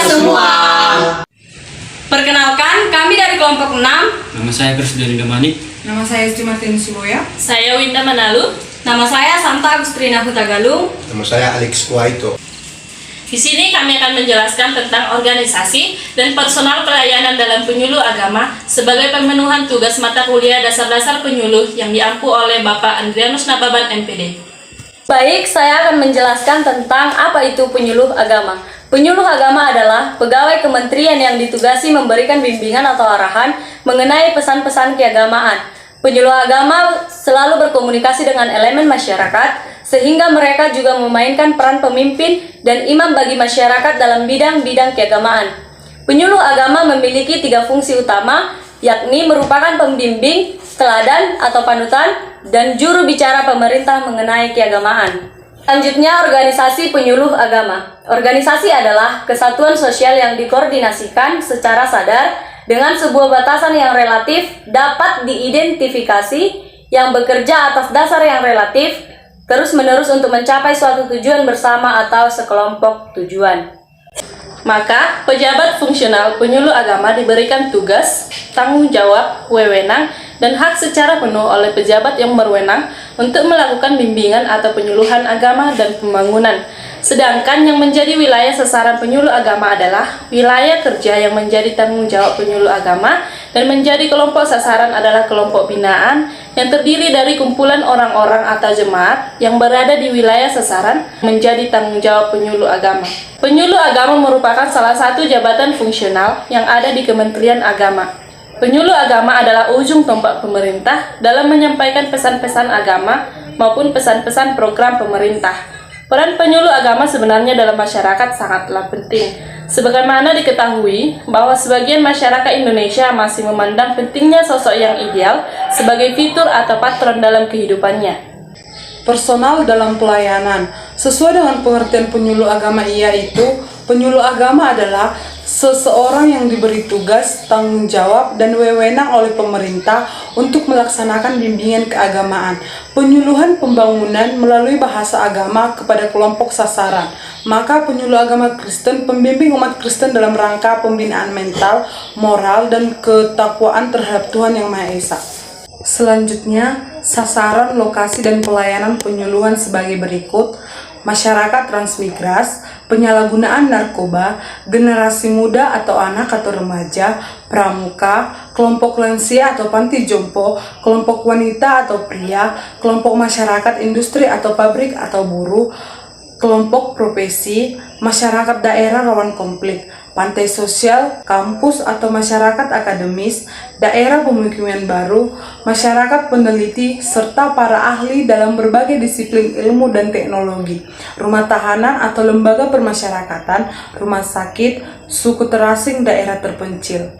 semua. Perkenalkan, kami dari kelompok 6. Nama saya Krisdayanti Damani. Nama saya Esti Martin Siboya. Saya Winda Manalu. Nama saya Santa Agustrina Hutagalung. Nama saya Alex Kuaito. Di sini kami akan menjelaskan tentang organisasi dan personal pelayanan dalam penyuluh agama sebagai pemenuhan tugas mata kuliah dasar-dasar penyuluh yang diampu oleh Bapak Andrianus Nababan MPD. Baik, saya akan menjelaskan tentang apa itu penyuluh agama. Penyuluh agama adalah pegawai kementerian yang ditugasi memberikan bimbingan atau arahan mengenai pesan-pesan keagamaan. Penyuluh agama selalu berkomunikasi dengan elemen masyarakat, sehingga mereka juga memainkan peran pemimpin dan imam bagi masyarakat dalam bidang-bidang keagamaan. Penyuluh agama memiliki 3 fungsi utama, yakni merupakan pembimbing, teladan atau panutan, dan juru bicara pemerintah mengenai keagamaan. Selanjutnya, organisasi penyuluh agama. Organisasi adalah kesatuan sosial yang dikoordinasikan secara sadar dengan sebuah batasan yang relatif dapat diidentifikasi, yang bekerja atas dasar yang relatif, terus-menerus untuk mencapai suatu tujuan bersama atau sekelompok tujuan. Maka, pejabat fungsional penyuluh agama diberikan tugas, tanggung jawab, wewenang, dan hak secara penuh oleh pejabat yang berwenang untuk melakukan bimbingan atau penyuluhan agama dan pembangunan. Sedangkan yang menjadi wilayah sasaran penyuluh agama adalah wilayah kerja yang menjadi tanggung jawab penyuluh agama, dan menjadi kelompok sasaran adalah kelompok binaan yang terdiri dari kumpulan orang-orang atau jemaat yang berada di wilayah sasaran menjadi tanggung jawab penyuluh agama. Penyuluh agama merupakan salah satu jabatan fungsional yang ada di Kementerian Agama. Penyuluh agama adalah ujung tombak pemerintah dalam menyampaikan pesan-pesan agama maupun pesan-pesan program pemerintah. Peran penyuluh agama sebenarnya dalam masyarakat sangatlah penting. Sebagaimana diketahui bahwa sebagian masyarakat Indonesia masih memandang pentingnya sosok yang ideal sebagai fitur atau patron dalam kehidupannya. Personal dalam pelayanan. Sesuai dengan pengertian penyuluh agama yaitu, penyuluh agama adalah seseorang yang diberi tugas, tanggung jawab, dan wewenang oleh pemerintah untuk melaksanakan bimbingan keagamaan, penyuluhan pembangunan melalui bahasa agama kepada kelompok sasaran. Maka penyuluh agama Kristen pembimbing umat Kristen dalam rangka pembinaan mental, moral, dan ketakwaan terhadap Tuhan Yang Maha Esa. Selanjutnya, sasaran, lokasi, dan pelayanan penyuluhan sebagai berikut: masyarakat transmigras, penyalahgunaan narkoba, generasi muda atau anak atau remaja, pramuka, kelompok lansia atau panti jompo, kelompok wanita atau pria, kelompok masyarakat industri atau pabrik atau buruh, kelompok profesi, masyarakat daerah rawan konflik, pantai sosial, kampus atau masyarakat akademis, daerah pemukiman baru, masyarakat peneliti, serta para ahli dalam berbagai disiplin ilmu dan teknologi, rumah tahanan atau lembaga permasyarakatan, rumah sakit, suku terasing daerah terpencil.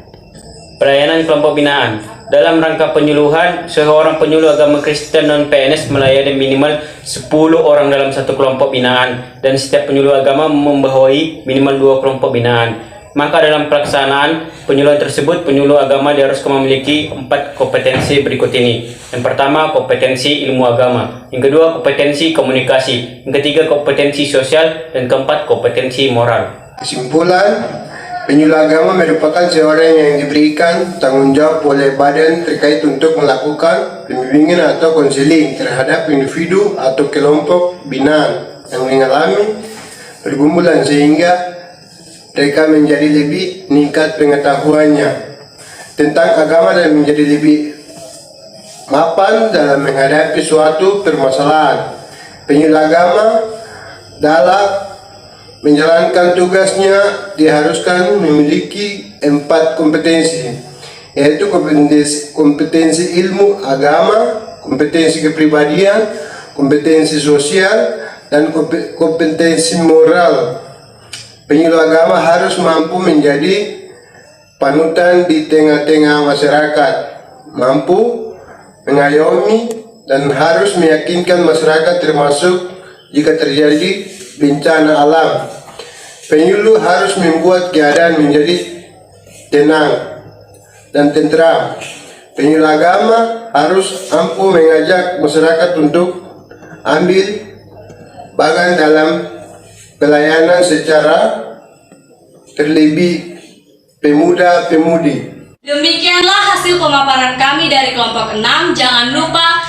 Pelayanan kelompok binaan. Dalam rangka penyuluhan, seorang penyuluh agama Kristen non-PNS melayani minimal 10 orang dalam satu kelompok binaan, dan setiap penyuluh agama membawahi minimal 2 kelompok binaan. Maka dalam pelaksanaan penyuluhan tersebut, penyuluh agama diharuskan memiliki 4 kompetensi berikut ini. Yang pertama, kompetensi ilmu agama. Yang kedua, kompetensi komunikasi. Yang ketiga, kompetensi sosial. Dan keempat, kompetensi moral. Kesimpulan, penyuluh agama merupakan seorang yang diberikan tanggung jawab oleh badan terkait untuk melakukan pembimbingan atau konseling terhadap individu atau kelompok binaan yang mengalami pergumulan, sehingga mereka menjadi lebih meningkat pengetahuannya tentang agama dan menjadi lebih mapan dalam menghadapi suatu permasalahan. Penyuluh agama dalam menjalankan tugasnya diharuskan memiliki 4 kompetensi, yaitu kompetensi ilmu agama, kompetensi kepribadian, kompetensi sosial, dan kompetensi moral. Penyuluh agama harus mampu menjadi panutan di tengah-tengah masyarakat, mampu mengayomi dan harus meyakinkan masyarakat, termasuk jika terjadi bencana alam. Penyuluh harus membuat keadaan menjadi tenang dan tentram. Penyuluh agama harus mampu mengajak masyarakat untuk ambil bagian dalam pelayanan secara terlebih pemuda-pemudi. Demikianlah hasil pemaparan kami dari kelompok 6. Jangan lupa